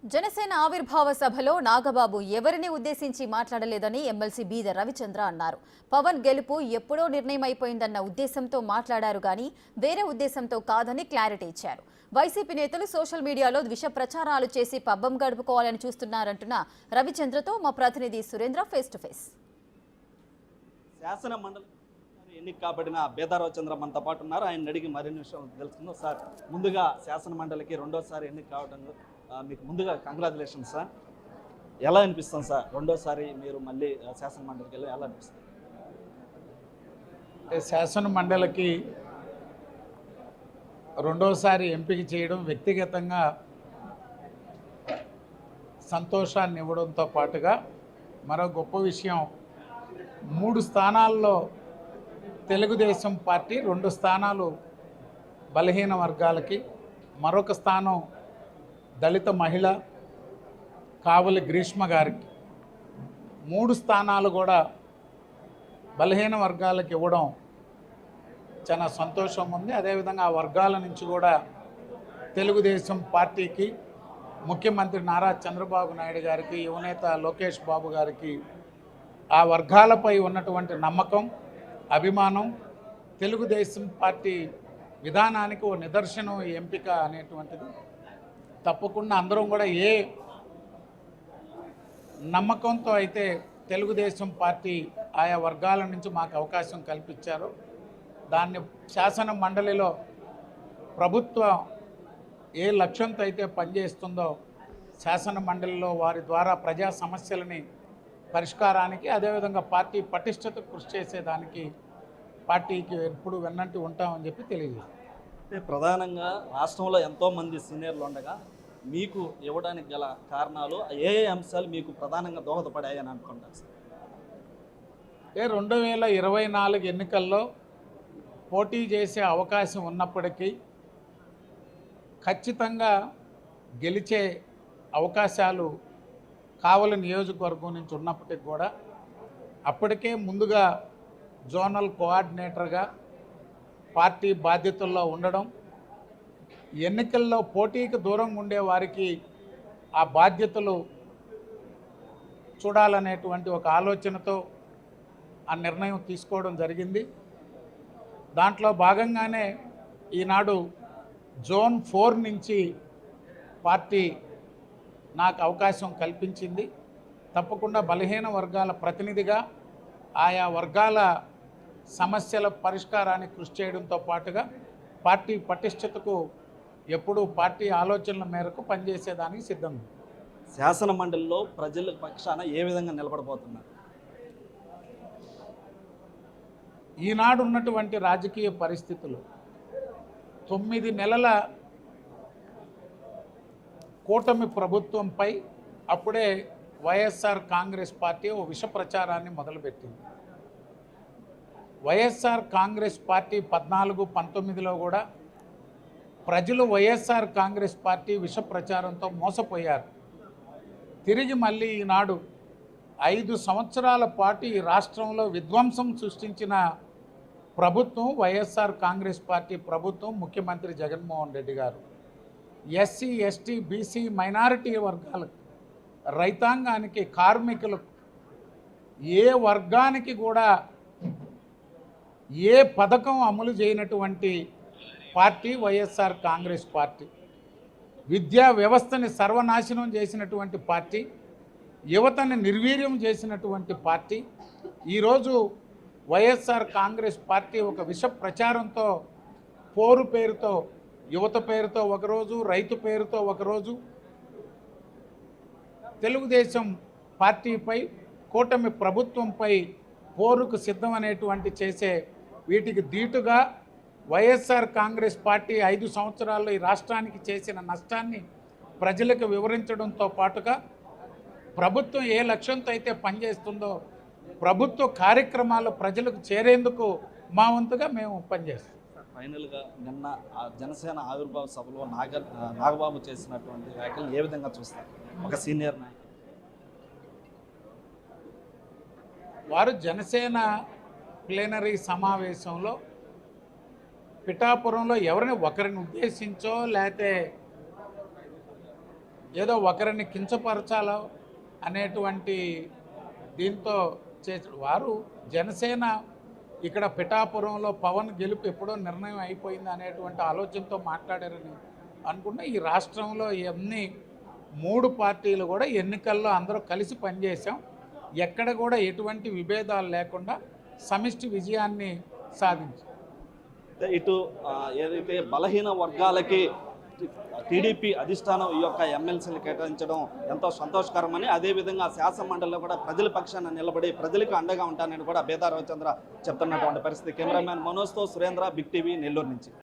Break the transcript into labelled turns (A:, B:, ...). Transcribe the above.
A: జనసేన ఆవిర్భావ సభలో నాగబాబు ఎవరిని ఉద్దేశించి మాట్లాడలేదని ఎమ్మెల్సీ బీద రవిచంద్ర అన్నారు. పవన్ గెలుపు ఎప్పుడో నిర్ణయం అయిపోయిందన్న ఉద్దేశంతో మాట్లాడారు గాని వేరే ఉద్దేశంతో కాదని క్లారిటీ ఇచ్చారు. వైసీపీ నేతలు సోషల్ మీడియాలో విష ప్రచారాలు చేసి పబ్బం గడుపుకోవాలని చూస్తున్నారంటున్న రవిచంద్రతో మా ప్రతినిధి సురేంద్ర ఫేస్ టు ఫేస్.
B: శాసన మండలి ఎన్నిక కాబడిన బీద రవిచంద్ర మనతో పాటు ఉన్నారు. ఆయన అడిగి మరిన్ని విషయం తెలుసుకుందాం. సార్, ముందుగా శాసన మండలికి రెండోసారి ఎన్నిక కావడం మీకు ముందుగా కంగ్రాచులేషన్స్ సార్. ఎలా అనిపిస్తుంది సార్ రెండోసారి మీరు మళ్ళీ శాసన మండలికి వెళ్ళి ఎలా అనిపిస్తుంది?
C: శాసన మండలికి రెండోసారి ఎంపిక చేయడం వ్యక్తిగతంగా సంతోషాన్ని ఇవ్వడంతో పాటుగా మరో గొప్ప విషయం, 3 స్థానాల్లో తెలుగుదేశం పార్టీ, 2 స్థానాలు బలహీన వర్గాలకి, మరొక స్థానం దళిత మహిళ కావలి గ్రీష్మ గారికి, 3 స్థానాలు కూడా బలహీన వర్గాలకు ఇవ్వడం చాలా సంతోషం ఉంది. అదేవిధంగా ఆ వర్గాల నుంచి కూడా తెలుగుదేశం పార్టీకి, ముఖ్యమంత్రి నారా చంద్రబాబు నాయుడు గారికి, యువనేత లోకేష్ బాబు గారికి ఆ వర్గాలపై ఉన్నటువంటి నమ్మకం, అభిమానం, తెలుగుదేశం పార్టీ విధానానికి ఓ నిదర్శనం ఎంపిక అనేటువంటిది. తప్పకుండా అందరం కూడా ఏ నమ్మకంతో అయితే తెలుగుదేశం పార్టీ ఆయా వర్గాల నుంచి మాకు అవకాశం కల్పించారో దాన్ని శాసన మండలిలో ప్రభుత్వం ఏ లక్ష్యంతో అయితే పనిచేస్తుందో శాసన మండలిలో వారి ద్వారా ప్రజా సమస్యలని పరిష్కారానికి, అదేవిధంగా పార్టీ పటిష్టతకు కృషి చేసేదానికి పార్టీకి ఎప్పుడు వెన్నంటి ఉంటామని చెప్పి తెలియజేస్తాం.
B: అంటే ప్రధానంగా రాష్ట్రంలో ఎంతోమంది సీనియర్లు ఉండగా మీకు ఇవ్వడానికి గల కారణాలు ఏ అంశాలు మీకు ప్రధానంగా దోహదపడాయని అనుకుంటారు సార్?
C: 2024 ఎన్నికల్లో పోటీ చేసే అవకాశం ఉన్నప్పటికీ ఖచ్చితంగా గెలిచే అవకాశాలు కావలి నియోజకవర్గం నుంచి ఉన్నప్పటికీ కూడా అప్పటికే ముందుగా జోనల్ కోఆర్డినేటర్గా పార్టీ బాధ్యతల్లో ఉండడం, ఎన్నికల్లో పోటీకి దూరంగా ఉండే వారికి ఆ బాధ్యతలు చూడాలనేటువంటి ఒక ఆలోచనతో ఆ నిర్ణయం తీసుకోవడం జరిగింది. దాంట్లో భాగంగానే ఈనాడు జోన్ 4 నుంచి పార్టీ నాకు అవకాశం కల్పించింది. తప్పకుండా బలహీన వర్గాల ప్రతినిధిగా ఆయా వర్గాల సమస్యల పరిష్కారానికి కృషి చేయడంతో పాటుగా పార్టీ పటిష్టతకు ఎప్పుడూ పార్టీ ఆలోచనల మేరకు పనిచేసేదానికి సిద్ధంగా.
B: శాసన మండలిలో ప్రజల పక్షాన ఏ విధంగా నిలబడబోతున్నారు?
C: ఈనాడు ఉన్నటువంటి రాజకీయ పరిస్థితులు 9 నెలల కూటమి ప్రభుత్వంపై అప్పుడే వైఎస్ఆర్ కాంగ్రెస్ పార్టీ ఓ విష ప్రచారాన్ని మొదలుపెట్టింది. వైఎస్ఆర్ కాంగ్రెస్ పార్టీ 14-19లో కూడా ప్రజలు వైఎస్ఆర్ కాంగ్రెస్ పార్టీ విష ప్రచారంతో మోసపోయారు. తిరిగి మళ్ళీ ఈనాడు 5 సంవత్సరాల పాటు ఈ రాష్ట్రంలో విధ్వంసం సృష్టించిన ప్రభుత్వం వైఎస్ఆర్ కాంగ్రెస్ పార్టీ ప్రభుత్వం, ముఖ్యమంత్రి జగన్మోహన్ రెడ్డి గారు ఎస్సీ, ఎస్టీ, బీసీ, మైనారిటీ వర్గాలకు, రైతాంగానికి, కార్మికులకు, ఏ వర్గానికి కూడా ఏ పథకం అమలు చేయనటువంటి పార్టీ వైఎస్ఆర్ కాంగ్రెస్ పార్టీ. విద్యా వ్యవస్థని సర్వనాశనం చేసినటువంటి పార్టీ, యువతని నిర్వీర్యం చేసినటువంటి పార్టీ. ఈరోజు వైఎస్ఆర్ కాంగ్రెస్ పార్టీ ఒక విష ప్రచారంతో, పోరు పేరుతో, యువత పేరుతో ఒకరోజు, రైతు పేరుతో ఒకరోజు, తెలుగుదేశం పార్టీపై, కూటమి ప్రభుత్వంపై పోరుకు సిద్ధమనేటువంటి చేసే వీటికి దీటుగా వైఎస్ఆర్ కాంగ్రెస్ పార్టీ 5 సంవత్సరాల్లో ఈ రాష్ట్రానికి చేసిన నష్టాన్ని ప్రజలకు వివరించడంతో పాటుగా ప్రభుత్వం ఏ లక్ష్యంతో అయితే పనిచేస్తుందో ప్రభుత్వ కార్యక్రమాలు ప్రజలకు చేరేందుకు మా వంతుగా మేము పనిచేస్తాం.
B: ఫైనల్గా నిన్న జనసేన ఆవిర్భావ సభలో నాగబాబు చేసినటువంటి వ్యాఖ్యలు ఏ విధంగా చూస్తారు ఒక సీనియర్ నాయకుడు?
C: వారు జనసేన ప్లేనరీ సమావేశంలో పిఠాపురంలో ఎవరిని ఒకరిని ఉద్దేశించో లేకపోతే ఏదో ఒకరిని కించపరచాలో అనేటువంటి దీంతో చేసిన వారు జనసేన ఇక్కడ పిఠాపురంలో పవన్ గెలుపు ఎప్పుడో నిర్ణయం అయిపోయింది అనేటువంటి ఆలోచనతో మాట్లాడారని అనుకున్న ఈ రాష్ట్రంలో ఎన్ని 3 పార్టీలు కూడా ఎన్నికల్లో అందరూ కలిసి పనిచేసాం. ఎక్కడ కూడా ఎటువంటి విభేదాలు లేకుండా సమిష్టి విజయాన్ని సాధించాం.
B: ఇటు ఏదైతే బలహీన వర్గాలకి టీడీపీ అధిష్టానం ఈ యొక్క ఎమ్మెల్సీలు కేటాయించడం ఎంతో సంతోషకరమని, అదేవిధంగా శాసన మండలిలో కూడా ప్రజల పక్షాన నిలబడి ప్రజలకు అండగా ఉంటానని కూడా బేదా రవిచంద్ర చెప్తున్నటువంటి పరిస్థితి. కెమెరామ్యాన్ మనోజ్తో సురేంద్ర, బిగ్ టీవీ, నెల్లూరు నుంచి.